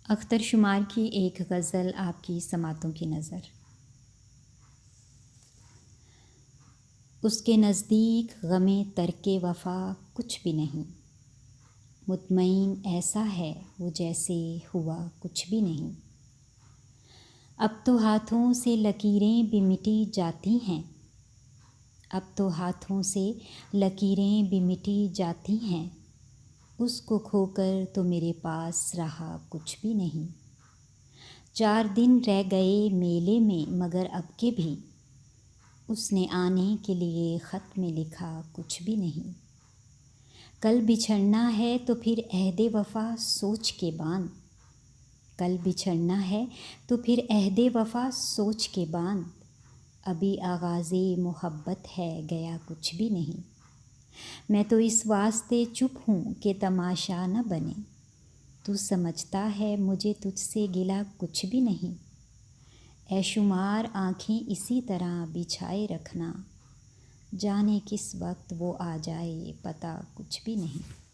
اختر شمار کی ایک غزل آپ کی سماعتوں کی نظر۔ اس کے نزدیک غم ترک وفا کچھ بھی نہیں، مطمئن ایسا ہے وہ جیسے ہوا کچھ بھی نہیں۔ اب تو ہاتھوں سے لکیریں بھی مٹی جاتی ہیں، اب تو ہاتھوں سے لکیریں بھی مٹی جاتی ہیں، اس کو کھو کر تو میرے پاس رہا کچھ بھی نہیں۔ 4 دن رہ گئے میلے میں مگر اب کے بھی، اس نے آنے کے لیے خط میں لکھا کچھ بھی نہیں۔ کل بچھڑنا ہے تو پھر عہد وفا سوچ کے باندھ، کل بچھڑنا ہے تو پھر عہد وفا سوچ کے باندھ، ابھی آغاز محبت ہے گیا کچھ بھی نہیں۔ میں تو اس واسطے چپ ہوں کہ تماشا نہ بنے، تو سمجھتا ہے مجھے تجھ سے گلہ کچھ بھی نہیں۔ اے شمار آنکھیں اسی طرح بچھائے رکھنا، جانے کس وقت وہ آ جائے پتہ کچھ بھی نہیں۔